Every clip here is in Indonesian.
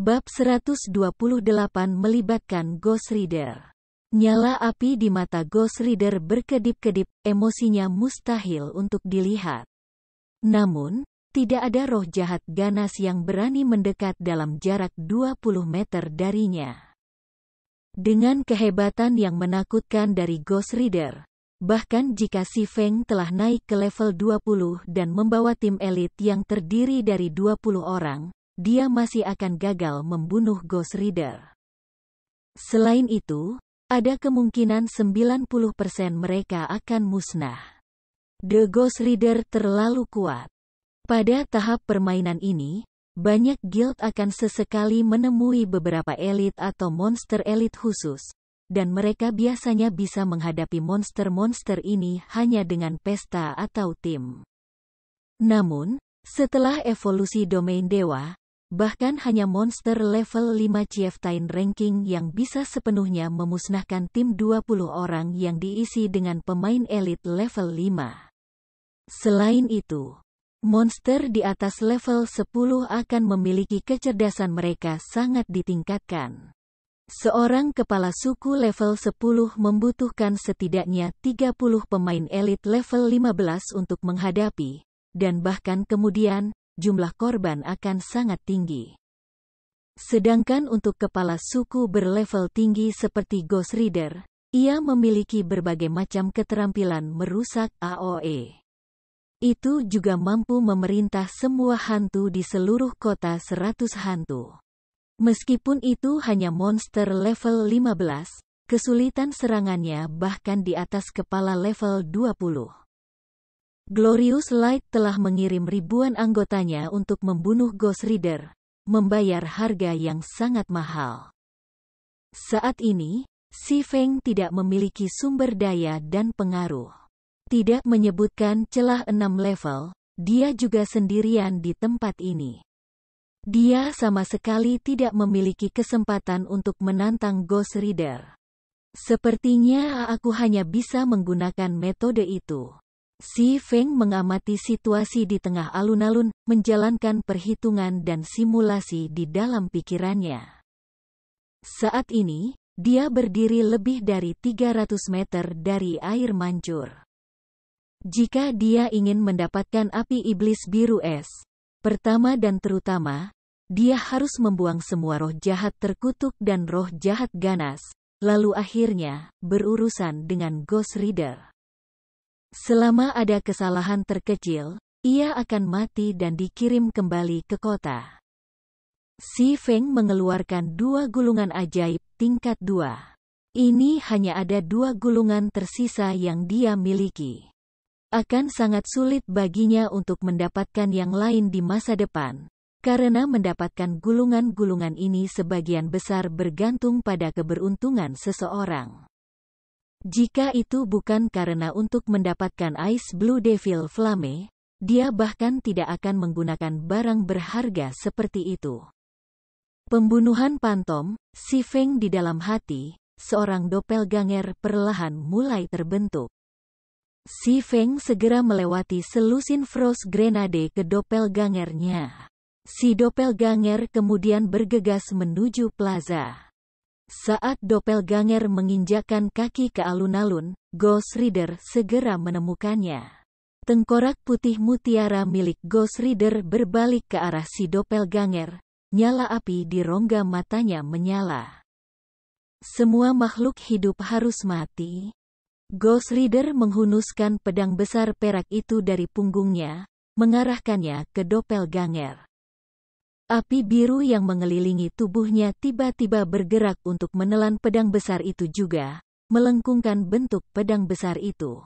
Bab 128 melibatkan Ghost Rider. Nyala api di mata Ghost Rider berkedip-kedip, emosinya mustahil untuk dilihat. Namun, tidak ada roh jahat ganas yang berani mendekat dalam jarak 20 meter darinya. Dengan kehebatan yang menakutkan dari Ghost Rider, bahkan jika Si Feng telah naik ke level 20 dan membawa tim elit yang terdiri dari 20 orang, dia masih akan gagal membunuh Ghost Rider. Selain itu, ada kemungkinan 90% mereka akan musnah. The Ghost Rider terlalu kuat. Pada tahap permainan ini, banyak guild akan sesekali menemui beberapa elit atau monster elit khusus, dan mereka biasanya bisa menghadapi monster-monster ini hanya dengan pesta atau tim. Namun, setelah evolusi domain dewa, bahkan hanya monster level 5 Chieftain ranking yang bisa sepenuhnya memusnahkan tim 20 orang yang diisi dengan pemain elit level 5. Selain itu, monster di atas level 10 akan memiliki kecerdasan mereka sangat ditingkatkan. Seorang kepala suku level 10 membutuhkan setidaknya 30 pemain elit level 15 untuk menghadapi, dan bahkan kemudian, jumlah korban akan sangat tinggi. Sedangkan untuk kepala suku berlevel tinggi seperti Ghost Rider, ia memiliki berbagai macam keterampilan merusak AoE. Itu juga mampu memerintah semua hantu di seluruh kota 100 hantu. Meskipun itu hanya monster level 15, kesulitan serangannya bahkan di atas kepala level 20. Glorious Light telah mengirim ribuan anggotanya untuk membunuh Ghost Rider, membayar harga yang sangat mahal. Saat ini, Si Feng tidak memiliki sumber daya dan pengaruh. Tidak menyebutkan celah 6 level, dia juga sendirian di tempat ini. Dia sama sekali tidak memiliki kesempatan untuk menantang Ghost Rider. Sepertinya aku hanya bisa menggunakan metode itu. Si Feng mengamati situasi di tengah alun-alun, menjalankan perhitungan dan simulasi di dalam pikirannya. Saat ini, dia berdiri lebih dari 300 meter dari air mancur. Jika dia ingin mendapatkan api iblis biru es, pertama dan terutama, dia harus membuang semua roh jahat terkutuk dan roh jahat ganas, lalu akhirnya, berurusan dengan Ghost Rider. Selama ada kesalahan terkecil, ia akan mati dan dikirim kembali ke kota. Si Feng mengeluarkan 2 gulungan ajaib tingkat 2. Ini hanya ada 2 gulungan tersisa yang dia miliki. Akan sangat sulit baginya untuk mendapatkan yang lain di masa depan, karena mendapatkan gulungan-gulungan ini sebagian besar bergantung pada keberuntungan seseorang. Jika itu bukan karena untuk mendapatkan Ice Blue Devil Flame, dia bahkan tidak akan menggunakan barang berharga seperti itu. Pembunuhan pantom, Si Feng di dalam hati, seorang doppelganger perlahan mulai terbentuk. Si Feng segera melewati selusin Frost Grenade ke doppelgangernya. Si doppelganger kemudian bergegas menuju plaza. Saat doppelganger menginjakkan kaki ke alun-alun, Ghost Rider segera menemukannya. Tengkorak putih mutiara milik Ghost Rider berbalik ke arah si doppelganger, nyala api di rongga matanya menyala. Semua makhluk hidup harus mati. Ghost Rider menghunuskan pedang besar perak itu dari punggungnya, mengarahkannya ke doppelganger. Api biru yang mengelilingi tubuhnya tiba-tiba bergerak untuk menelan pedang besar itu juga, melengkungkan bentuk pedang besar itu.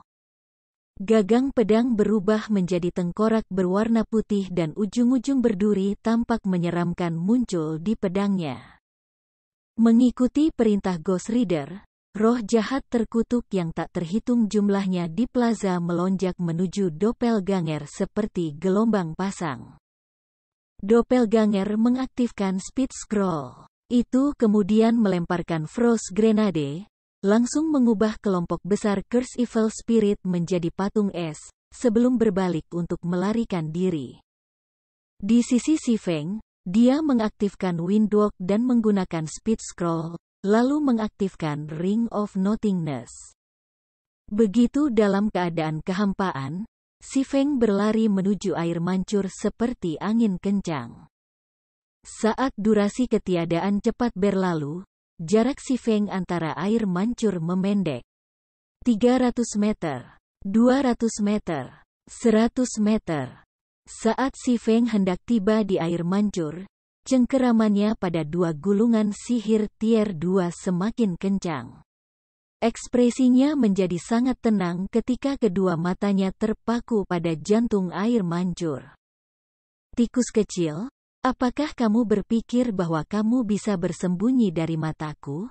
Gagang pedang berubah menjadi tengkorak berwarna putih dan ujung-ujung berduri tampak menyeramkan muncul di pedangnya. Mengikuti perintah Ghost Rider, roh jahat terkutuk yang tak terhitung jumlahnya di plaza melonjak menuju doppelganger seperti gelombang pasang. Doppelganger mengaktifkan speed scroll. Itu kemudian melemparkan Frost Grenade, langsung mengubah kelompok besar Curse Evil Spirit menjadi patung es, sebelum berbalik untuk melarikan diri. Di sisi Si Feng, dia mengaktifkan Windwalk dan menggunakan Speed Scroll, lalu mengaktifkan Ring of Nothingness. Begitu dalam keadaan kehampaan, Si Feng berlari menuju air mancur seperti angin kencang. Saat durasi ketiadaan cepat berlalu, jarak Si Feng antara air mancur memendek. 300 meter, 200 meter, 100 meter. Saat Si Feng hendak tiba di air mancur, cengkeramannya pada dua gulungan sihir tier 2 semakin kencang. Ekspresinya menjadi sangat tenang ketika kedua matanya terpaku pada jantung air mancur. Tikus kecil, apakah kamu berpikir bahwa kamu bisa bersembunyi dari mataku?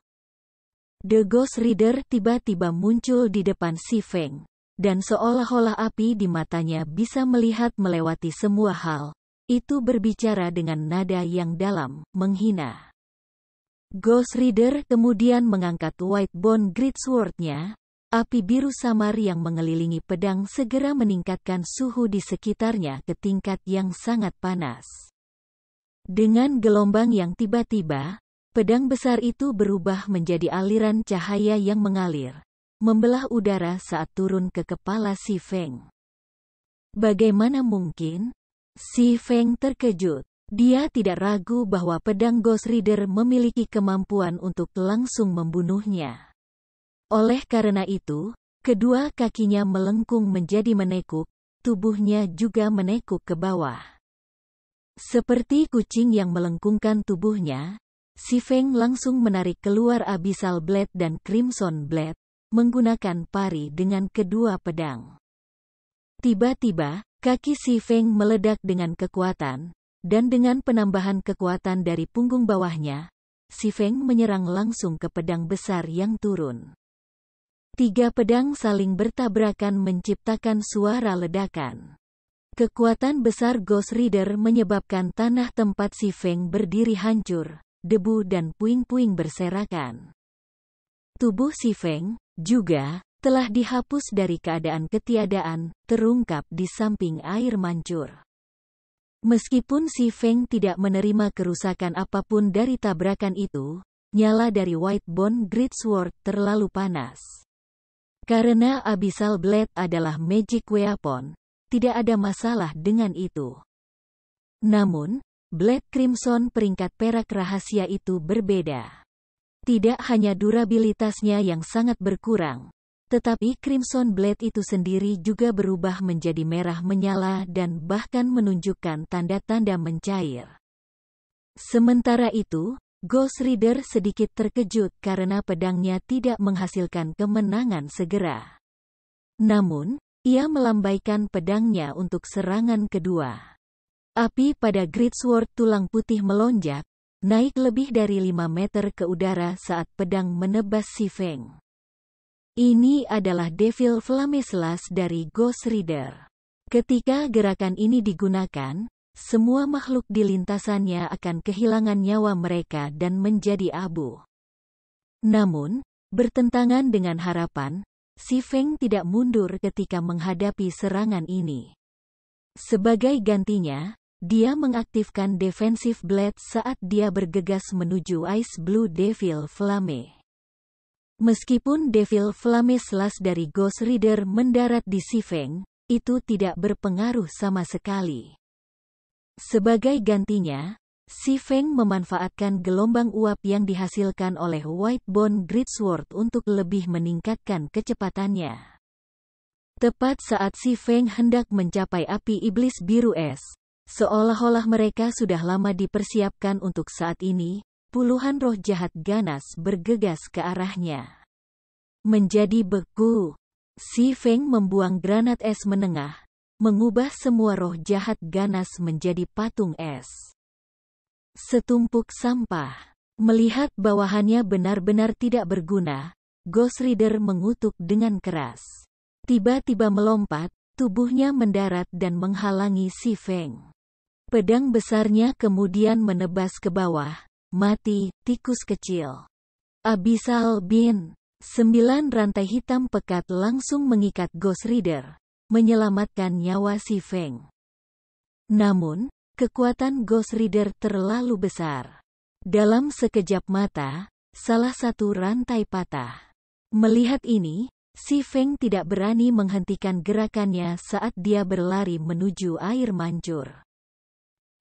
The Ghost Rider tiba-tiba muncul di depan Si Feng, dan seolah-olah api di matanya bisa melihat melewati semua hal. Itu berbicara dengan nada yang dalam, menghina. Ghost Rider kemudian mengangkat White Bone Greatsword-nya. Api biru samar yang mengelilingi pedang segera meningkatkan suhu di sekitarnya ke tingkat yang sangat panas. Dengan gelombang yang tiba-tiba, pedang besar itu berubah menjadi aliran cahaya yang mengalir, membelah udara saat turun ke kepala Si Feng. Bagaimana mungkin? Si Feng terkejut. Dia tidak ragu bahwa pedang Ghost Rider memiliki kemampuan untuk langsung membunuhnya. Oleh karena itu, kedua kakinya melengkung menjadi menekuk, tubuhnya juga menekuk ke bawah. Seperti kucing yang melengkungkan tubuhnya, Si Feng langsung menarik keluar Abyssal Blade dan Crimson Blade, menggunakan pari dengan kedua pedang. Tiba-tiba, kaki Si Feng meledak dengan kekuatan, dan dengan penambahan kekuatan dari punggung bawahnya, Si Feng menyerang langsung ke pedang besar yang turun. Tiga pedang saling bertabrakan menciptakan suara ledakan. Kekuatan besar Ghost Rider menyebabkan tanah tempat Si Feng berdiri hancur, debu dan puing-puing berserakan. Tubuh Si Feng, juga, telah dihapus dari keadaan ketiadaan, terungkap di samping air mancur. Meskipun Si Feng tidak menerima kerusakan apapun dari tabrakan itu, nyala dari White Bone Greatsword terlalu panas. Karena Abyssal Blade adalah magic weapon, tidak ada masalah dengan itu. Namun, Blade Crimson peringkat perak rahasia itu berbeda. Tidak hanya durabilitasnya yang sangat berkurang, tetapi Crimson Blade itu sendiri juga berubah menjadi merah menyala dan bahkan menunjukkan tanda-tanda mencair. Sementara itu, Ghost Rider sedikit terkejut karena pedangnya tidak menghasilkan kemenangan segera. Namun, ia melambaikan pedangnya untuk serangan kedua. Api pada Greatsword tulang putih melonjak, naik lebih dari 5 meter ke udara saat pedang menebas Si Feng. Ini adalah Devil Flame Slash dari Ghost Rider. Ketika gerakan ini digunakan, semua makhluk di lintasannya akan kehilangan nyawa mereka dan menjadi abu. Namun, bertentangan dengan harapan, Si Feng tidak mundur ketika menghadapi serangan ini. Sebagai gantinya, dia mengaktifkan Defensive Blade saat dia bergegas menuju Ice Blue Devil Flame. Meskipun Devil Flame Slash dari Ghost Rider mendarat di Si Feng, itu tidak berpengaruh sama sekali. Sebagai gantinya, Si Feng memanfaatkan gelombang uap yang dihasilkan oleh White Bone Greatsword untuk lebih meningkatkan kecepatannya. Tepat saat Si Feng hendak mencapai api iblis biru es, seolah-olah mereka sudah lama dipersiapkan untuk saat ini, puluhan roh jahat ganas bergegas ke arahnya. Menjadi beku, Si Feng membuang granat es menengah, mengubah semua roh jahat ganas menjadi patung es. Setumpuk sampah. Melihat bawahannya benar-benar tidak berguna, Ghost Rider mengutuk dengan keras. Tiba-tiba melompat, tubuhnya mendarat dan menghalangi Si Feng. Pedang besarnya kemudian menebas ke bawah. Mati, tikus kecil. Abyssal Bin. 9 rantai hitam pekat langsung mengikat Ghost Rider, menyelamatkan nyawa Si Feng. Namun, Kekuatan Ghost Rider terlalu besar. Dalam sekejap mata, salah satu rantai patah. Melihat ini, Si Feng tidak berani menghentikan gerakannya saat dia berlari menuju air mancur.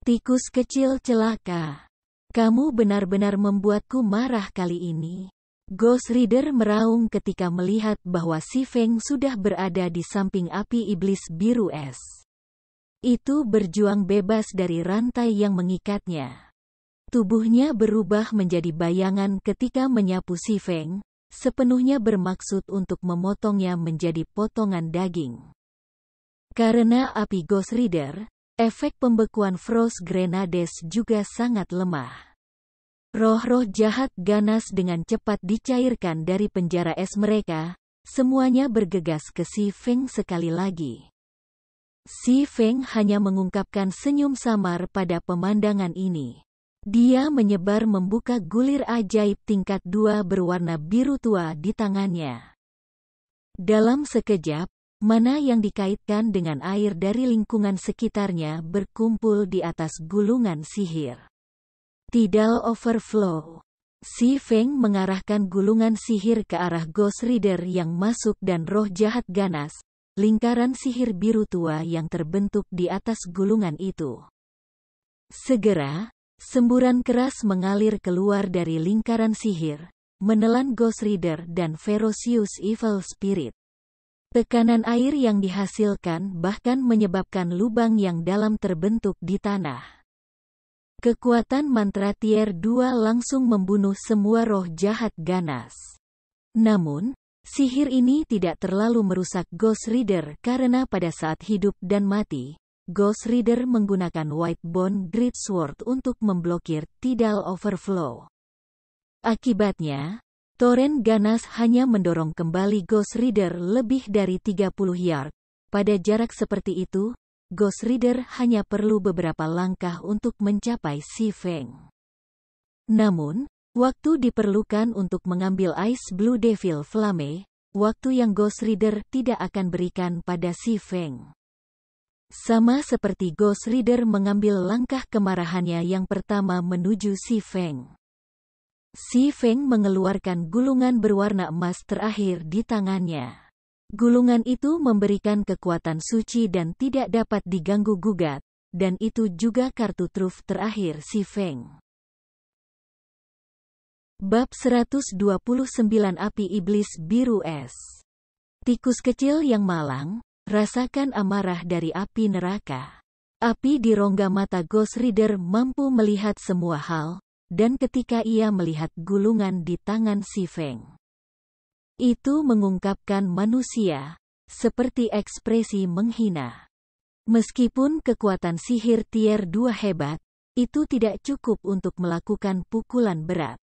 Tikus kecil celaka. Kamu benar-benar membuatku marah kali ini. Ghost Rider meraung ketika melihat bahwa Si Feng sudah berada di samping api iblis biru es. Itu berjuang bebas dari rantai yang mengikatnya. Tubuhnya berubah menjadi bayangan ketika menyapu Si Feng, sepenuhnya bermaksud untuk memotongnya menjadi potongan daging. Karena api Ghost Rider, efek pembekuan Frost Grenades juga sangat lemah. Roh-roh jahat ganas dengan cepat dicairkan dari penjara es mereka, semuanya bergegas ke Si Feng sekali lagi. Si Feng hanya mengungkapkan senyum samar pada pemandangan ini. Dia menyebar membuka gulir ajaib tingkat 2 berwarna biru tua di tangannya. Dalam sekejap, mana yang dikaitkan dengan air dari lingkungan sekitarnya berkumpul di atas gulungan sihir. Tidal overflow. Si Feng mengarahkan gulungan sihir ke arah Ghost Rider yang masuk dan roh jahat ganas, lingkaran sihir biru tua yang terbentuk di atas gulungan itu. Segera, semburan keras mengalir keluar dari lingkaran sihir, menelan Ghost Rider dan Ferocious Evil Spirit. Tekanan air yang dihasilkan bahkan menyebabkan lubang yang dalam terbentuk di tanah. Kekuatan mantra tier 2 langsung membunuh semua roh jahat ganas. Namun, sihir ini tidak terlalu merusak Ghost Rider karena pada saat hidup dan mati, Ghost Rider menggunakan Whitebone Greatsword untuk memblokir tidal overflow. Akibatnya, toren ganas hanya mendorong kembali Ghost Rider lebih dari 30 yard. Pada jarak seperti itu, Ghost Rider hanya perlu beberapa langkah untuk mencapai Si Feng. Namun, waktu diperlukan untuk mengambil Ice Blue Devil Flame, waktu yang Ghost Rider tidak akan berikan pada Si Feng. Sama seperti Ghost Rider mengambil langkah kemarahannya yang pertama menuju Si Feng. Si Feng mengeluarkan gulungan berwarna emas terakhir di tangannya. Gulungan itu memberikan kekuatan suci dan tidak dapat diganggu-gugat, dan itu juga kartu truf terakhir Si Feng. Bab 129 Api Iblis Biru Es. Tikus kecil yang malang, rasakan amarah dari api neraka. Api di rongga mata Ghost Rider mampu melihat semua hal, dan ketika ia melihat gulungan di tangan Si Feng, itu mengungkapkan manusia, seperti ekspresi menghina. Meskipun kekuatan sihir tier 2 hebat, itu tidak cukup untuk melakukan pukulan berat.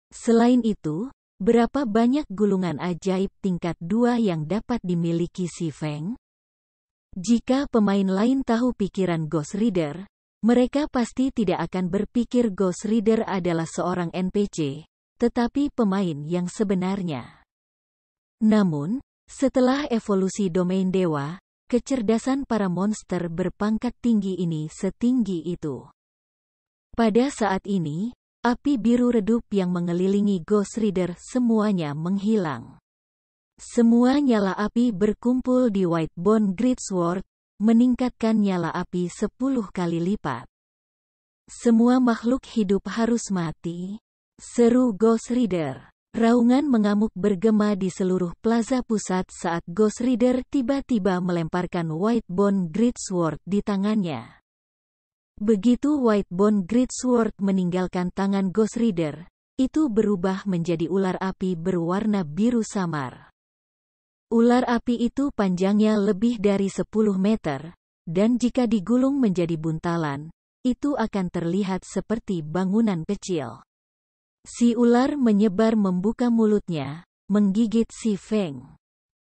Selain itu, berapa banyak gulungan ajaib tingkat 2 yang dapat dimiliki Si Feng? Jika pemain lain tahu pikiran Ghost Rider, mereka pasti tidak akan berpikir Ghost Rider adalah seorang NPC, tetapi pemain yang sebenarnya. Namun, setelah evolusi domain dewa, kecerdasan para monster berpangkat tinggi ini setinggi itu. Pada saat ini, api biru redup yang mengelilingi Ghost Rider semuanya menghilang. Semua nyala api berkumpul di Whitebone Greatsword, meningkatkan nyala api 10 kali lipat. Semua makhluk hidup harus mati, seru Ghost Rider. Raungan mengamuk bergema di seluruh plaza pusat saat Ghost Rider tiba-tiba melemparkan Whitebone Greatsword di tangannya. Begitu Whitebone Greatsword meninggalkan tangan Ghost Rider, itu berubah menjadi ular api berwarna biru samar. Ular api itu panjangnya lebih dari 10 meter, dan jika digulung menjadi buntalan, itu akan terlihat seperti bangunan kecil. Si ular menyebar membuka mulutnya, menggigit Si Feng.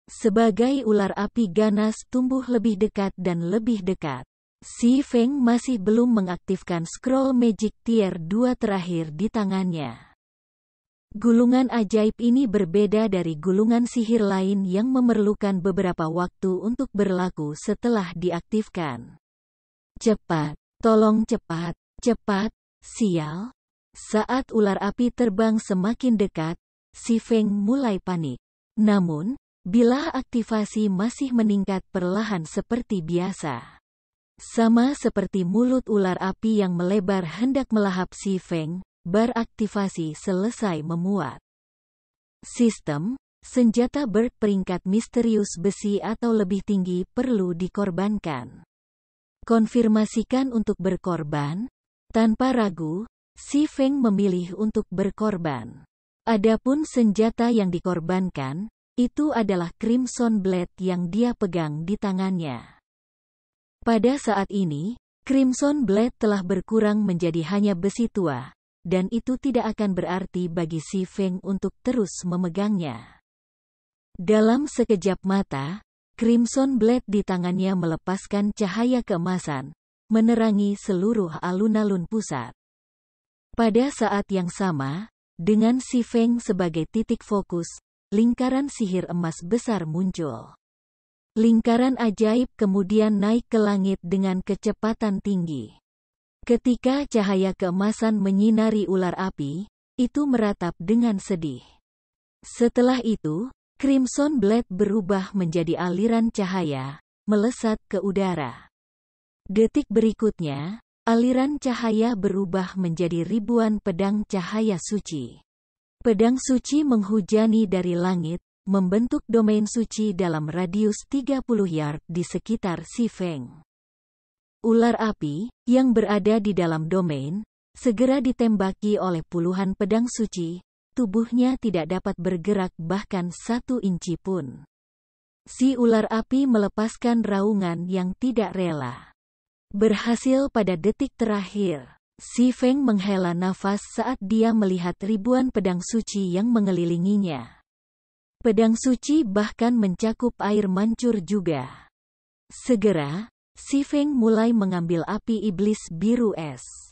Sebagai ular api ganas tumbuh lebih dekat dan lebih dekat, Si Feng masih belum mengaktifkan scroll magic tier 2 terakhir di tangannya. Gulungan ajaib ini berbeda dari gulungan sihir lain yang memerlukan beberapa waktu untuk berlaku setelah diaktifkan. Cepat, Tolong cepat, cepat, sial. Saat ular api terbang semakin dekat, si Feng mulai panik. Namun, bilah aktivasi masih meningkat perlahan seperti biasa. Sama seperti mulut ular api yang melebar hendak melahap si Feng, bar aktivasi selesai memuat. Sistem, senjata berperingkat misterius besi atau lebih tinggi perlu dikorbankan. Konfirmasikan untuk berkorban. Tanpa ragu, si Feng memilih untuk berkorban. Adapun senjata yang dikorbankan, itu adalah Crimson Blade yang dia pegang di tangannya. Pada saat ini, Crimson Blade telah berkurang menjadi hanya besi tua, dan itu tidak akan berarti bagi si Feng untuk terus memegangnya. Dalam sekejap mata, Crimson Blade di tangannya melepaskan cahaya keemasan, menerangi seluruh alun-alun pusat. Pada saat yang sama, dengan si Feng sebagai titik fokus, lingkaran sihir emas besar muncul. Lingkaran ajaib kemudian naik ke langit dengan kecepatan tinggi. Ketika cahaya keemasan menyinari ular api, itu meratap dengan sedih. Setelah itu, Crimson Blade berubah menjadi aliran cahaya, melesat ke udara. Detik berikutnya, aliran cahaya berubah menjadi ribuan pedang cahaya suci. Pedang suci menghujani dari langit, membentuk domain suci dalam radius 30 yard di sekitar si Feng. Ular api, yang berada di dalam domain, segera ditembaki oleh puluhan pedang suci, tubuhnya tidak dapat bergerak bahkan 1 inci pun. Si ular api melepaskan raungan yang tidak rela. Berhasil pada detik terakhir, si Feng menghela nafas saat dia melihat ribuan pedang suci yang mengelilinginya. Pedang suci bahkan mencakup air mancur juga. Segera, si Feng mulai mengambil api iblis biru es.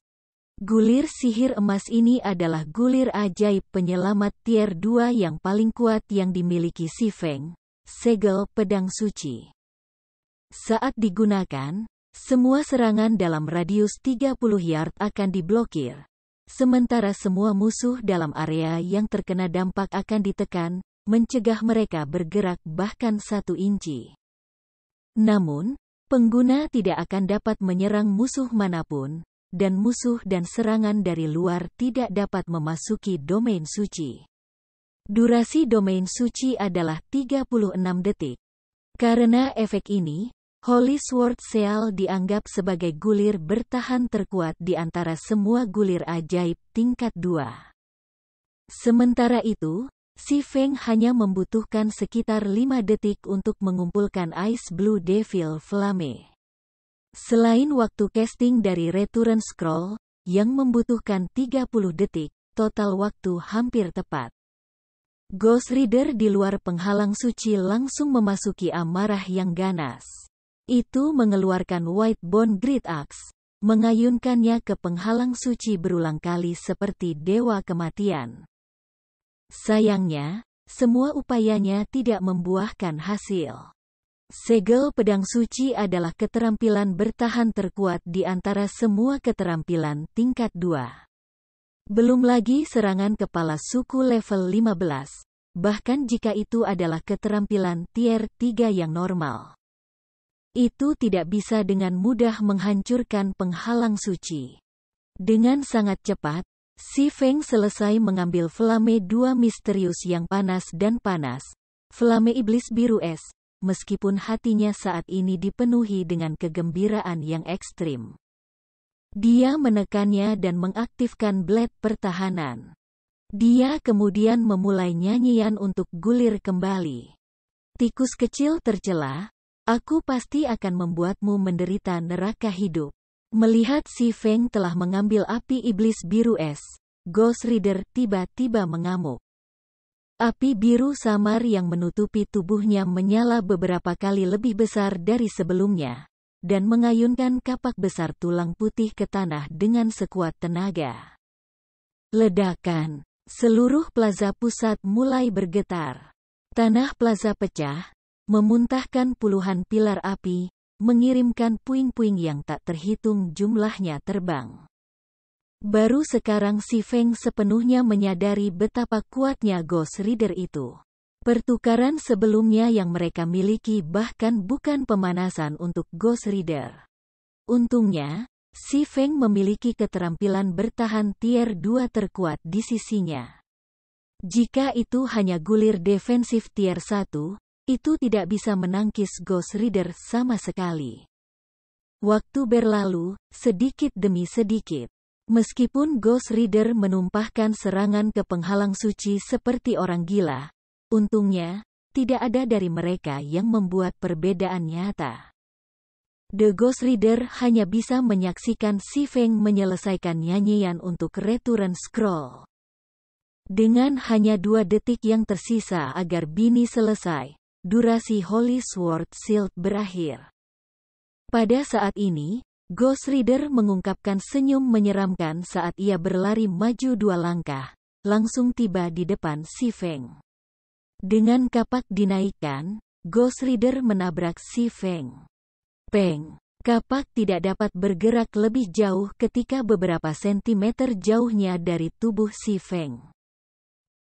Gulir sihir emas ini adalah gulir ajaib penyelamat tier 2 yang paling kuat yang dimiliki si Feng, segel pedang suci. Saat digunakan, semua serangan dalam radius 30 yard akan diblokir, sementara semua musuh dalam area yang terkena dampak akan ditekan, mencegah mereka bergerak bahkan 1 inci. Namun, pengguna tidak akan dapat menyerang musuh manapun, dan musuh dan serangan dari luar tidak dapat memasuki domain suci. Durasi domain suci adalah 36 detik. Karena efek ini, Holy Sword Seal dianggap sebagai gulir bertahan terkuat di antara semua gulir ajaib tingkat 2. Sementara itu, si Feng hanya membutuhkan sekitar 5 detik untuk mengumpulkan Ice Blue Devil Flame. Selain waktu casting dari Return Scroll, yang membutuhkan 30 detik, total waktu hampir tepat. Ghost Rider di luar penghalang suci langsung memasuki amarah yang ganas. Itu mengeluarkan White Bone Great Axe, mengayunkannya ke penghalang suci berulang kali seperti dewa kematian. Sayangnya, semua upayanya tidak membuahkan hasil. Segel pedang suci adalah keterampilan bertahan terkuat di antara semua keterampilan tingkat 2. Belum lagi serangan kepala suku level 15, bahkan jika itu adalah keterampilan tier 3 yang normal. Itu tidak bisa dengan mudah menghancurkan penghalang suci. Dengan sangat cepat, si Feng selesai mengambil Flame 2 misterius yang panas dan panas, Flame iblis biru es, meskipun hatinya saat ini dipenuhi dengan kegembiraan yang ekstrim. Dia menekannya dan mengaktifkan blade pertahanan. Dia kemudian memulai nyanyian untuk gulir kembali. Tikus kecil tercela, aku pasti akan membuatmu menderita neraka hidup. Melihat si Feng telah mengambil api iblis biru es, Ghost Rider tiba-tiba mengamuk. Api biru samar yang menutupi tubuhnya menyala beberapa kali lebih besar dari sebelumnya, dan mengayunkan kapak besar tulang putih ke tanah dengan sekuat tenaga. Ledakan. Seluruh plaza pusat mulai bergetar. Tanah plaza pecah, memuntahkan puluhan pilar api, mengirimkan puing-puing yang tak terhitung jumlahnya terbang. Baru sekarang si Feng sepenuhnya menyadari betapa kuatnya Ghost Rider itu. Pertukaran sebelumnya yang mereka miliki bahkan bukan pemanasan untuk Ghost Rider. Untungnya, si Feng memiliki keterampilan bertahan tier 2 terkuat di sisinya. Jika itu hanya gulir defensif tier 1, itu tidak bisa menangkis Ghost Rider sama sekali. Waktu berlalu, sedikit demi sedikit. Meskipun Ghost Rider menumpahkan serangan ke penghalang suci seperti orang gila, untungnya, tidak ada dari mereka yang membuat perbedaan nyata. The Ghost Rider hanya bisa menyaksikan si Feng menyelesaikan nyanyian untuk Return Scroll. Dengan hanya 2 detik yang tersisa agar Bini selesai, durasi Holy Sword Shield berakhir. Pada saat ini, Ghost Rider mengungkapkan senyum menyeramkan saat ia berlari maju 2 langkah, langsung tiba di depan si Feng. Dengan kapak dinaikkan, Ghost Rider menabrak si Feng. Peng! Kapak tidak dapat bergerak lebih jauh ketika beberapa sentimeter jauhnya dari tubuh si Feng.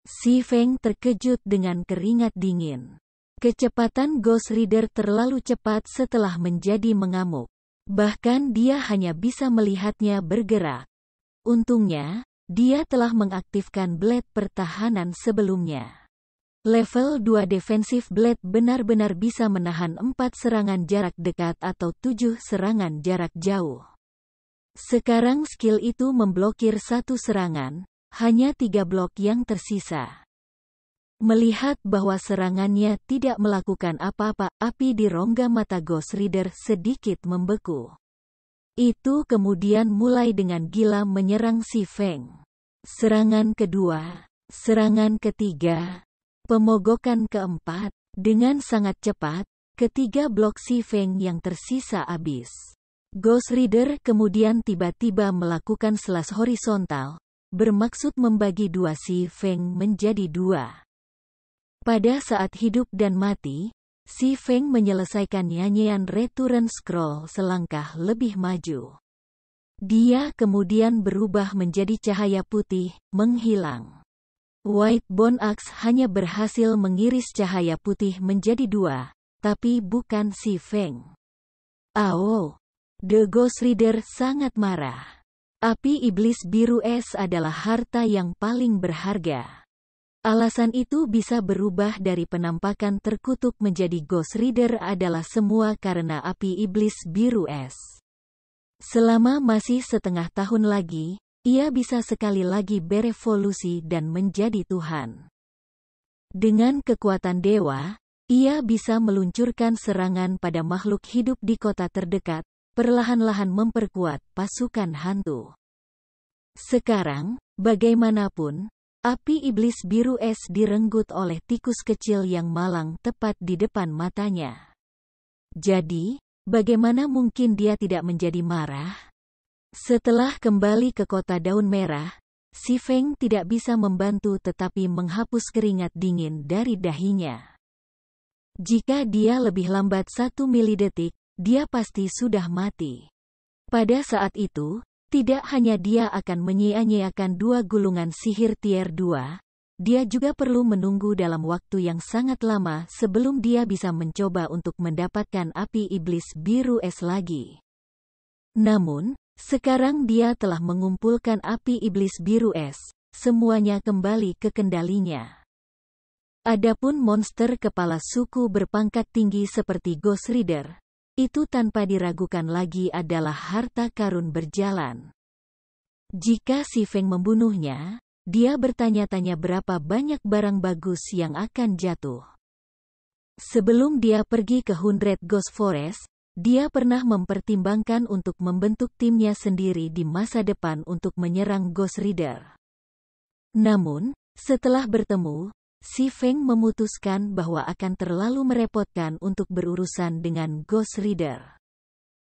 Si Feng terkejut dengan keringat dingin. Kecepatan Ghost Rider terlalu cepat setelah menjadi mengamuk. Bahkan dia hanya bisa melihatnya bergerak. Untungnya, dia telah mengaktifkan blade pertahanan sebelumnya. Level 2 Defensive Blade benar-benar bisa menahan 4 serangan jarak dekat atau 7 serangan jarak jauh. Sekarang skill itu memblokir 1 serangan, hanya 3 blok yang tersisa. Melihat bahwa serangannya tidak melakukan apa-apa, api di rongga mata Ghost Rider sedikit membeku. Itu kemudian mulai dengan gila menyerang si Feng. Serangan kedua, serangan ketiga, pemogokan keempat. Dengan sangat cepat, ketiga blok si Feng yang tersisa habis. Ghost Rider kemudian tiba-tiba melakukan slash horizontal, bermaksud membagi 2 si Feng menjadi 2. Pada saat hidup dan mati, si Feng menyelesaikan nyanyian Return Scroll selangkah lebih maju. Dia kemudian berubah menjadi cahaya putih, menghilang. White Bone Axe hanya berhasil mengiris cahaya putih menjadi 2, tapi bukan si Feng. Oh! The Ghost Rider sangat marah. Api iblis biru es adalah harta yang paling berharga. Alasan itu bisa berubah dari penampakan terkutuk menjadi Ghost Rider adalah semua karena api iblis biru es. Selama masih setengah tahun lagi, ia bisa sekali lagi berevolusi dan menjadi Tuhan. Dengan kekuatan dewa, ia bisa meluncurkan serangan pada makhluk hidup di kota terdekat, perlahan-lahan memperkuat pasukan hantu. Sekarang, bagaimanapun, api iblis biru es direnggut oleh tikus kecil yang malang tepat di depan matanya. Jadi, bagaimana mungkin dia tidak menjadi marah? Setelah kembali ke kota daun merah, si Feng tidak bisa membantu tetapi menghapus keringat dingin dari dahinya. Jika dia lebih lambat 1 milidetik, dia pasti sudah mati. Pada saat itu, tidak hanya dia akan menyia-nyiakan 2 gulungan sihir tier 2, dia juga perlu menunggu dalam waktu yang sangat lama sebelum dia bisa mencoba untuk mendapatkan api iblis biru es lagi. Namun, sekarang dia telah mengumpulkan api iblis biru es, semuanya kembali ke kendalinya. Adapun monster kepala suku berpangkat tinggi seperti Ghost Rider, itu tanpa diragukan lagi adalah harta karun berjalan. Jika si Feng membunuhnya, dia bertanya-tanya berapa banyak barang bagus yang akan jatuh. Sebelum dia pergi ke 100 Ghost Forest, dia pernah mempertimbangkan untuk membentuk timnya sendiri di masa depan untuk menyerang Ghost Rider. Namun, setelah bertemu, si Feng memutuskan bahwa akan terlalu merepotkan untuk berurusan dengan Ghost Rider.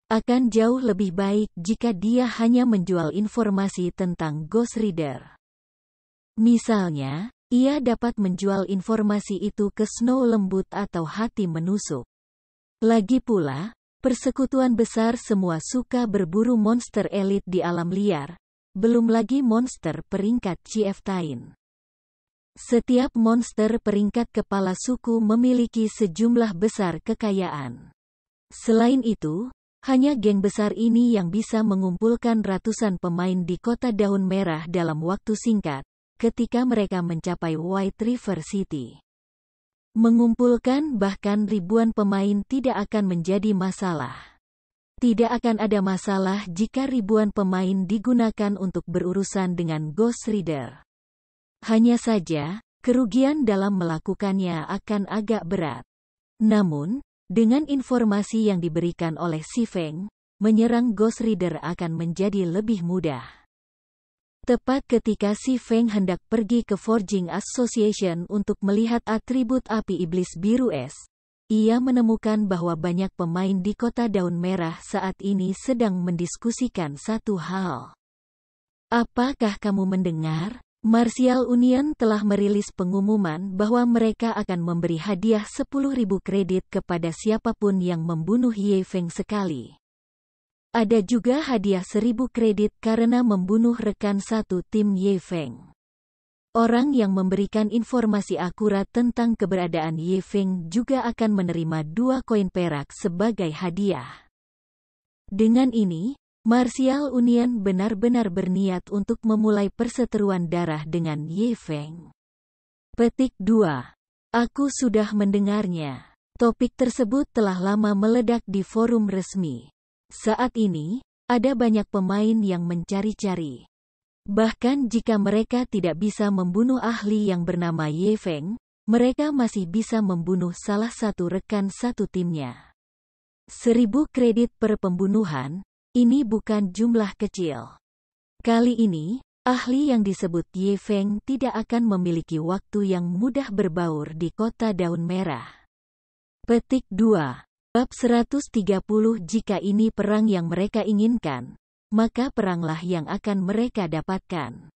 Akan jauh lebih baik jika dia hanya menjual informasi tentang Ghost Rider. Misalnya, ia dapat menjual informasi itu ke Snow Lembut atau Hati Menusuk. Lagi pula, Persekutuan besar semua suka berburu monster elit di alam liar, belum lagi monster peringkat Chieftain. Setiap monster peringkat kepala suku memiliki sejumlah besar kekayaan. Selain itu, hanya geng besar ini yang bisa mengumpulkan ratusan pemain di kota Daun Merah dalam waktu singkat, ketika mereka mencapai White River City. Mengumpulkan bahkan ribuan pemain tidak akan menjadi masalah. Tidak akan ada masalah jika ribuan pemain digunakan untuk berurusan dengan Ghost Rider. Hanya saja, kerugian dalam melakukannya akan agak berat. Namun, dengan informasi yang diberikan oleh Si Feng, menyerang Ghost Rider akan menjadi lebih mudah. Tepat ketika Si Feng hendak pergi ke Forging Association untuk melihat atribut api iblis biru es, ia menemukan bahwa banyak pemain di kota Daun Merah saat ini sedang mendiskusikan satu hal. Apakah kamu mendengar? Martial Union telah merilis pengumuman bahwa mereka akan memberi hadiah 10.000 kredit kepada siapapun yang membunuh Ye Feng sekali. Ada juga hadiah 1.000 kredit karena membunuh rekan satu tim Ye Feng. Orang yang memberikan informasi akurat tentang keberadaan Ye Feng juga akan menerima 2 koin perak sebagai hadiah. Dengan ini, Martial Union benar-benar berniat untuk memulai perseteruan darah dengan Ye Feng. Petik 2. Aku sudah mendengarnya. Topik tersebut telah lama meledak di forum resmi. Saat ini, ada banyak pemain yang mencari-cari. Bahkan jika mereka tidak bisa membunuh ahli yang bernama Ye Feng, mereka masih bisa membunuh salah satu rekan satu timnya. 1.000 kredit per pembunuhan, ini bukan jumlah kecil. Kali ini, ahli yang disebut Ye Feng tidak akan memiliki waktu yang mudah berbaur di kota Daun Merah. Petik 2. Bab 130. Jika ini perang yang mereka inginkan, maka peranglah yang akan mereka dapatkan.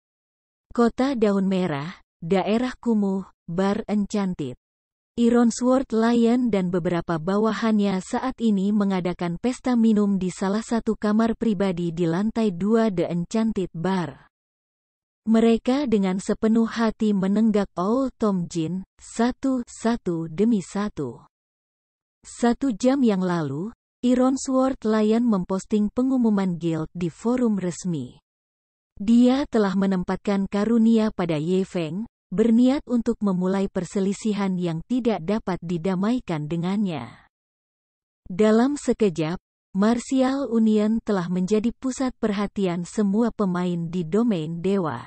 Kota Daun Merah, daerah kumuh, Bar Enchanted. Ironsworth Lion dan beberapa bawahannya saat ini mengadakan pesta minum di salah satu kamar pribadi di lantai 2 The Enchanted Bar. Mereka dengan sepenuh hati menenggak Old Tom Gin, satu demi satu. 1 jam yang lalu, Ironsworth Lion memposting pengumuman guild di forum resmi. Dia telah menempatkan karunia pada Ye Feng, berniat untuk memulai perselisihan yang tidak dapat didamaikan dengannya. Dalam sekejap, Martial Union telah menjadi pusat perhatian semua pemain di domain dewa.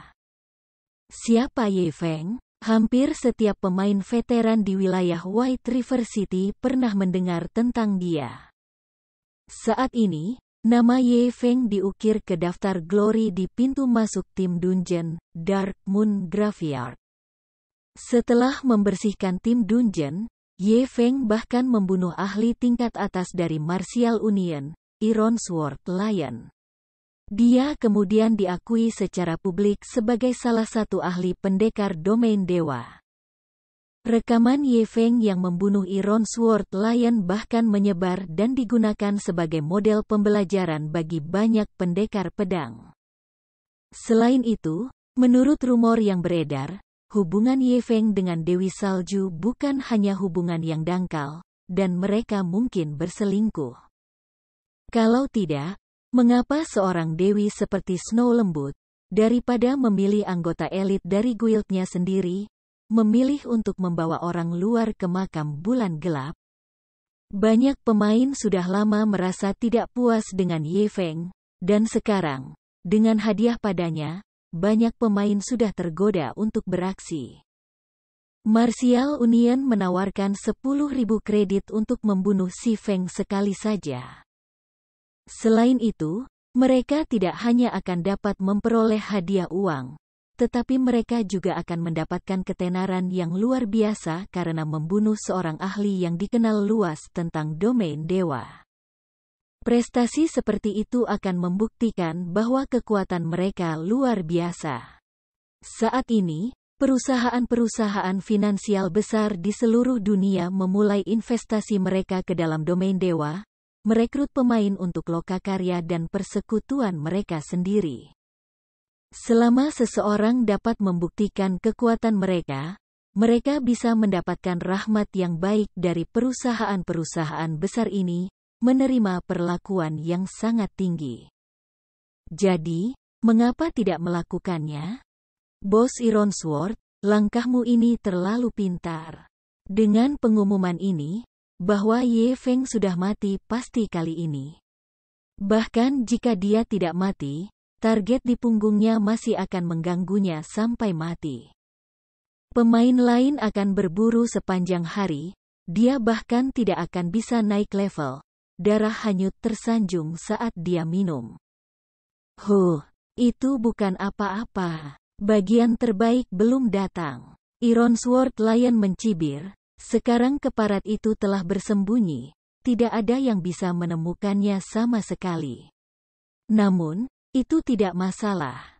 Siapa Ye Feng? Hampir setiap pemain veteran di wilayah White River City pernah mendengar tentang dia. Saat ini, nama Ye Feng diukir ke daftar glory di pintu masuk tim Dungeon, Dark Moon Graveyard. Setelah membersihkan tim Dungeon, Ye Feng bahkan membunuh ahli tingkat atas dari Martial Union, Ironsworth Lion. Dia kemudian diakui secara publik sebagai salah satu ahli pendekar domain dewa. Rekaman Ye Feng yang membunuh Ironsworth Lion bahkan menyebar dan digunakan sebagai model pembelajaran bagi banyak pendekar pedang. Selain itu, menurut rumor yang beredar, hubungan Ye Feng dengan Dewi Salju bukan hanya hubungan yang dangkal, dan mereka mungkin berselingkuh. Kalau tidak, mengapa seorang dewi seperti Snow Lembut, daripada memilih anggota elit dari guildnya sendiri, memilih untuk membawa orang luar ke makam bulan gelap? Banyak pemain sudah lama merasa tidak puas dengan Ye Feng, dan sekarang, dengan hadiah padanya, banyak pemain sudah tergoda untuk beraksi. Martial Union menawarkan 10.000 kredit untuk membunuh Si Feng sekali saja. Selain itu, mereka tidak hanya akan dapat memperoleh hadiah uang, tetapi mereka juga akan mendapatkan ketenaran yang luar biasa karena membunuh seorang ahli yang dikenal luas tentang domain dewa. Prestasi seperti itu akan membuktikan bahwa kekuatan mereka luar biasa. Saat ini, perusahaan-perusahaan finansial besar di seluruh dunia memulai investasi mereka ke dalam domain dewa, merekrut pemain untuk lokakarya dan persekutuan mereka sendiri. Selama seseorang dapat membuktikan kekuatan mereka, mereka bisa mendapatkan rahmat yang baik dari perusahaan-perusahaan besar ini, menerima perlakuan yang sangat tinggi. Jadi, mengapa tidak melakukannya? Bos Ironsworth, langkahmu ini terlalu pintar. Dengan pengumuman ini, bahwa Ye Feng sudah mati pasti kali ini. Bahkan jika dia tidak mati, target di punggungnya masih akan mengganggunya sampai mati. Pemain lain akan berburu sepanjang hari, dia bahkan tidak akan bisa naik level. Darah hanyut tersanjung saat dia minum. Itu bukan apa-apa. Bagian terbaik belum datang. Ironsworth Lion mencibir. Sekarang keparat itu telah bersembunyi, tidak ada yang bisa menemukannya sama sekali. Namun, itu tidak masalah.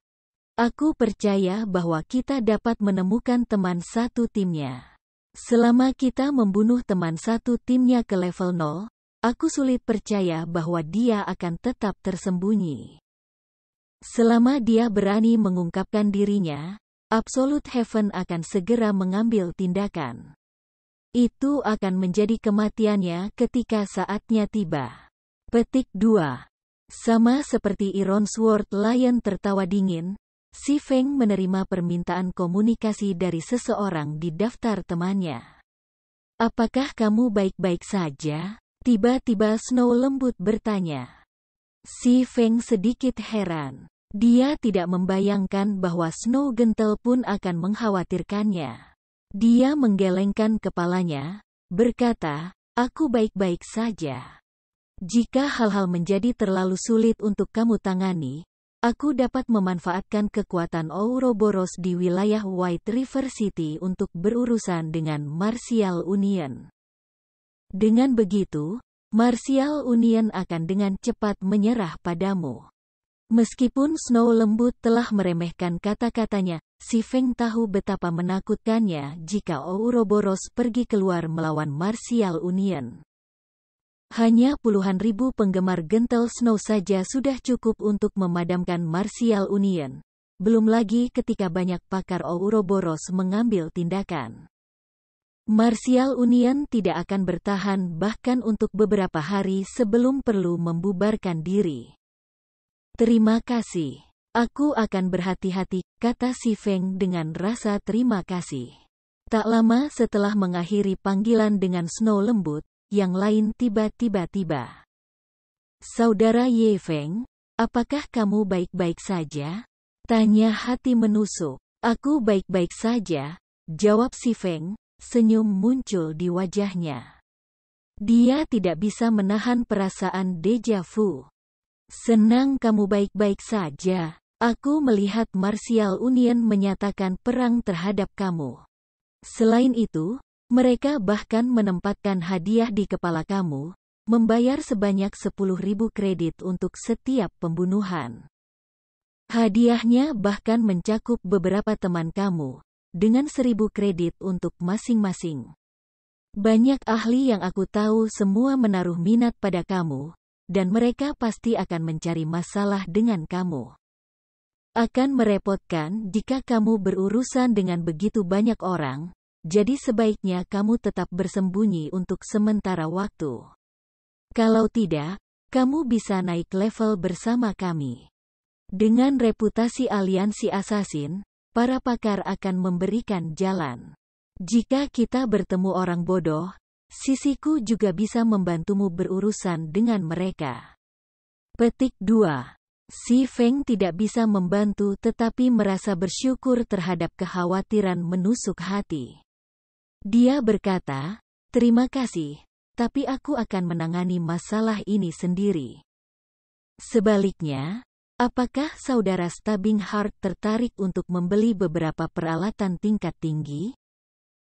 Aku percaya bahwa kita dapat menemukan teman satu timnya. Selama kita membunuh teman satu timnya ke level 0, aku sulit percaya bahwa dia akan tetap tersembunyi. Selama dia berani mengungkapkan dirinya, Absolute Heaven akan segera mengambil tindakan. Itu akan menjadi kematiannya ketika saatnya tiba. Petik 2. Sama seperti Ironsworth Lion tertawa dingin, Si Feng menerima permintaan komunikasi dari seseorang di daftar temannya. Apakah kamu baik-baik saja? Tiba-tiba Snow lembut bertanya. Si Feng sedikit heran. Dia tidak membayangkan bahwa Snow gentle pun akan mengkhawatirkannya. Dia menggelengkan kepalanya, berkata, aku baik-baik saja. Jika hal-hal menjadi terlalu sulit untuk kamu tangani, aku dapat memanfaatkan kekuatan Ouroboros di wilayah White River City untuk berurusan dengan Martial Union. Dengan begitu, Martial Union akan dengan cepat menyerah padamu. Meskipun Snow lembut telah meremehkan kata-katanya, Si Feng tahu betapa menakutkannya jika Ouroboros pergi keluar melawan Martial Union. Hanya puluhan ribu penggemar gentle Snow saja sudah cukup untuk memadamkan Martial Union. Belum lagi ketika banyak pakar Ouroboros mengambil tindakan. Martial Union tidak akan bertahan bahkan untuk beberapa hari sebelum perlu membubarkan diri. Terima kasih. Aku akan berhati-hati, kata Si Feng dengan rasa terima kasih. Tak lama setelah mengakhiri panggilan dengan Snow lembut, yang lain tiba-tiba tiba. Saudara Ye Feng, apakah kamu baik-baik saja? Tanya hati menusuk. Aku baik-baik saja, jawab Si Feng, senyum muncul di wajahnya. Dia tidak bisa menahan perasaan deja vu. Senang kamu baik-baik saja. Aku melihat Martial Union menyatakan perang terhadap kamu. Selain itu, mereka bahkan menempatkan hadiah di kepala kamu, membayar sebanyak 10.000 kredit untuk setiap pembunuhan. Hadiahnya bahkan mencakup beberapa teman kamu, dengan 1.000 kredit untuk masing-masing. Banyak ahli yang aku tahu semua menaruh minat pada kamu, dan mereka pasti akan mencari masalah dengan kamu. Akan merepotkan jika kamu berurusan dengan begitu banyak orang, jadi sebaiknya kamu tetap bersembunyi untuk sementara waktu. Kalau tidak, kamu bisa naik level bersama kami. Dengan reputasi aliansi asasin, para pakar akan memberikan jalan. Jika kita bertemu orang bodoh, sisiku juga bisa membantumu berurusan dengan mereka. Petik 2. Si Feng tidak bisa membantu tetapi merasa bersyukur terhadap kekhawatiran menusuk hati. Dia berkata, terima kasih, tapi aku akan menangani masalah ini sendiri. Sebaliknya, apakah saudara Stabbing Heart tertarik untuk membeli beberapa peralatan tingkat tinggi?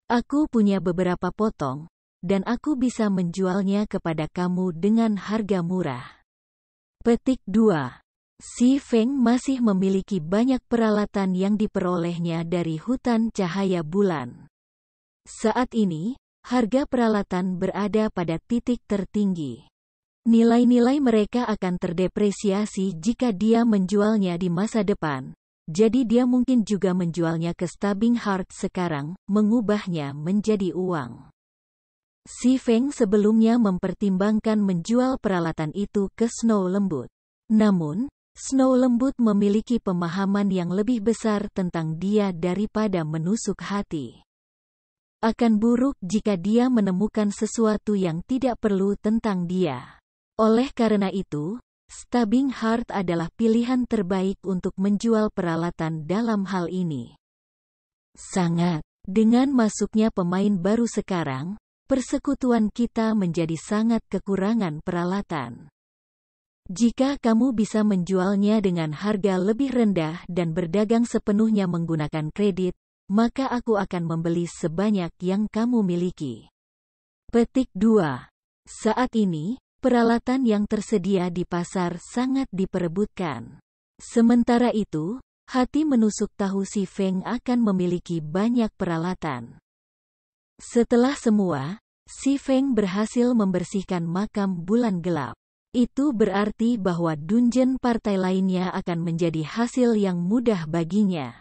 Aku punya beberapa potong, dan aku bisa menjualnya kepada kamu dengan harga murah. Petik 2. Si Feng masih memiliki banyak peralatan yang diperolehnya dari hutan cahaya bulan. Saat ini, harga peralatan berada pada titik tertinggi. Nilai-nilai mereka akan terdepresiasi jika dia menjualnya di masa depan, jadi dia mungkin juga menjualnya ke Stabbing Heart sekarang, mengubahnya menjadi uang. Si Feng sebelumnya mempertimbangkan menjual peralatan itu ke Snow Lembut. Namun, Snow Lembut memiliki pemahaman yang lebih besar tentang dia daripada menusuk hati. Akan buruk jika dia menemukan sesuatu yang tidak perlu tentang dia. Oleh karena itu, Stabbing Heart adalah pilihan terbaik untuk menjual peralatan dalam hal ini. Sangat. Dengan masuknya pemain baru sekarang, persekutuan kita menjadi sangat kekurangan peralatan. Jika kamu bisa menjualnya dengan harga lebih rendah dan berdagang sepenuhnya menggunakan kredit, maka aku akan membeli sebanyak yang kamu miliki. Petik 2. Saat ini, peralatan yang tersedia di pasar sangat diperebutkan. Sementara itu, hati menusuk tahu si Feng akan memiliki banyak peralatan. Setelah semua, si Feng berhasil membersihkan makam bulan gelap. Itu berarti bahwa dungeon partai lainnya akan menjadi hasil yang mudah baginya.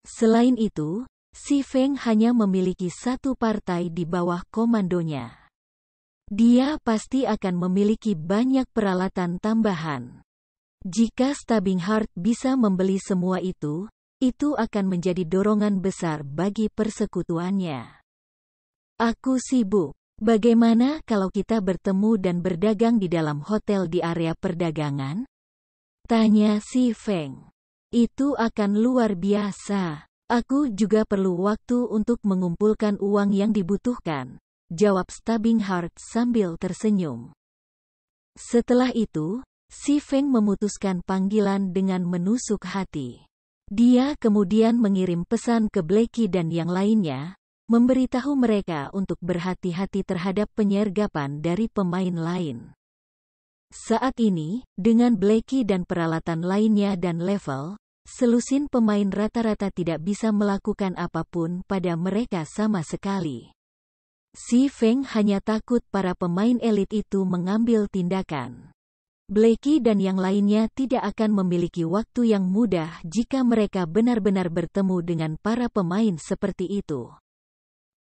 Selain itu, si Feng hanya memiliki satu partai di bawah komandonya. Dia pasti akan memiliki banyak peralatan tambahan. Jika Stabbing Heart bisa membeli semua itu akan menjadi dorongan besar bagi persekutuannya. Aku sibuk. Bagaimana kalau kita bertemu dan berdagang di dalam hotel di area perdagangan? Tanya si Feng. Itu akan luar biasa. Aku juga perlu waktu untuk mengumpulkan uang yang dibutuhkan, jawab Stabbing Heart sambil tersenyum. Setelah itu, si Feng memutuskan panggilan dengan menusuk hati. Dia kemudian mengirim pesan ke Blackie dan yang lainnya, memberitahu mereka untuk berhati-hati terhadap penyergapan dari pemain lain. Saat ini, dengan Blackie dan peralatan lainnya dan level, selusin pemain rata-rata tidak bisa melakukan apapun pada mereka sama sekali. Si Feng hanya takut para pemain elit itu mengambil tindakan. Blackie dan yang lainnya tidak akan memiliki waktu yang mudah jika mereka benar-benar bertemu dengan para pemain seperti itu.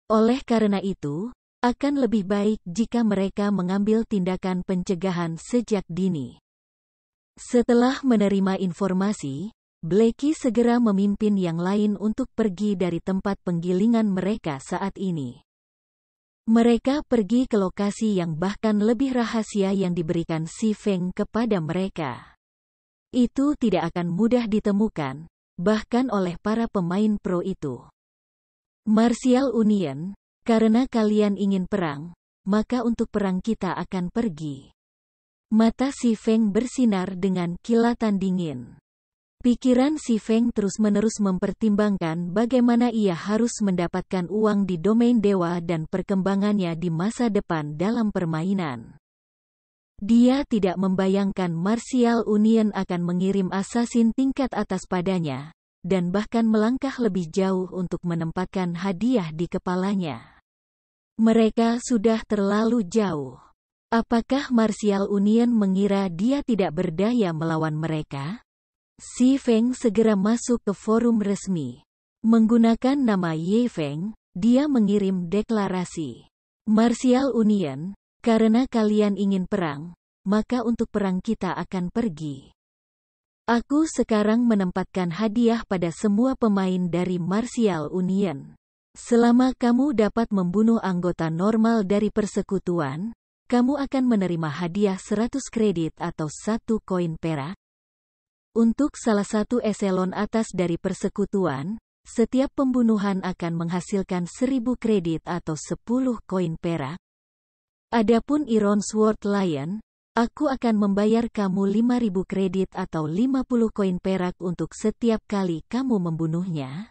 Oleh karena itu, akan lebih baik jika mereka mengambil tindakan pencegahan sejak dini. Setelah menerima informasi, Blackie segera memimpin yang lain untuk pergi dari tempat penggilingan mereka saat ini. Mereka pergi ke lokasi yang bahkan lebih rahasia yang diberikan si Feng kepada mereka. Itu tidak akan mudah ditemukan, bahkan oleh para pemain pro itu. Martial Union, karena kalian ingin perang, maka untuk perang kita akan pergi. Mata si Feng bersinar dengan kilatan dingin. Pikiran si Feng terus-menerus mempertimbangkan bagaimana ia harus mendapatkan uang di domain dewa dan perkembangannya di masa depan dalam permainan. Dia tidak membayangkan Martial Union akan mengirim assassin tingkat atas padanya, dan bahkan melangkah lebih jauh untuk menempatkan hadiah di kepalanya. Mereka sudah terlalu jauh. Apakah Martial Union mengira dia tidak berdaya melawan mereka? Si Feng segera masuk ke forum resmi. Menggunakan nama Ye Feng, dia mengirim deklarasi. Martial Union, karena kalian ingin perang, maka untuk perang kita akan pergi. Aku sekarang menempatkan hadiah pada semua pemain dari Martial Union. Selama kamu dapat membunuh anggota normal dari persekutuan, kamu akan menerima hadiah 100 kredit atau 1 koin perak. Untuk salah satu eselon atas dari persekutuan, setiap pembunuhan akan menghasilkan 1000 kredit atau 10 koin perak. Adapun Iron Sword Lion, aku akan membayar kamu 5000 kredit atau 50 koin perak untuk setiap kali kamu membunuhnya.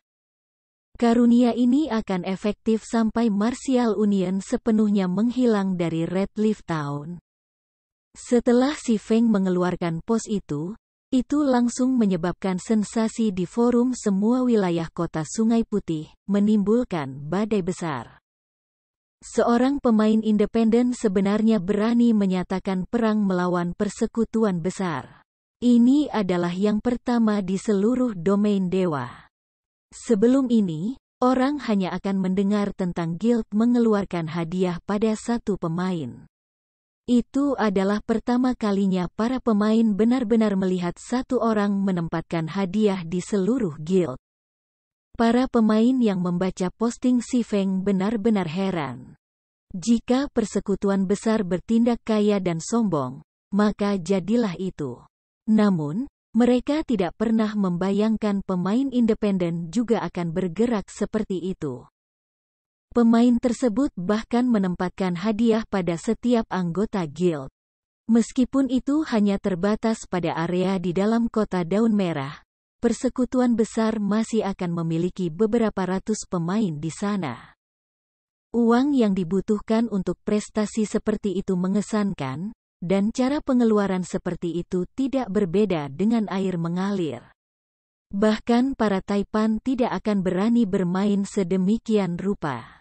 Karunia ini akan efektif sampai Martial Union sepenuhnya menghilang dari Red Leaf Town. Setelah si Feng mengeluarkan pos itu langsung menyebabkan sensasi di forum semua wilayah kota Sungai Putih, menimbulkan badai besar. Seorang pemain independen sebenarnya berani menyatakan perang melawan persekutuan besar. Ini adalah yang pertama di seluruh domain dewa. Sebelum ini, orang hanya akan mendengar tentang guild mengeluarkan hadiah pada satu pemain. Itu adalah pertama kalinya para pemain benar-benar melihat satu orang menempatkan hadiah di seluruh guild. Para pemain yang membaca posting si Feng benar-benar heran. Jika persekutuan besar bertindak kaya dan sombong, maka jadilah itu. Namun, mereka tidak pernah membayangkan pemain independen juga akan bergerak seperti itu. Pemain tersebut bahkan menempatkan hadiah pada setiap anggota guild. Meskipun itu hanya terbatas pada area di dalam kota Daun Merah, persekutuan besar masih akan memiliki beberapa ratus pemain di sana. Uang yang dibutuhkan untuk prestasi seperti itu mengesankan, dan cara pengeluaran seperti itu tidak berbeda dengan air mengalir. Bahkan para taipan tidak akan berani bermain sedemikian rupa.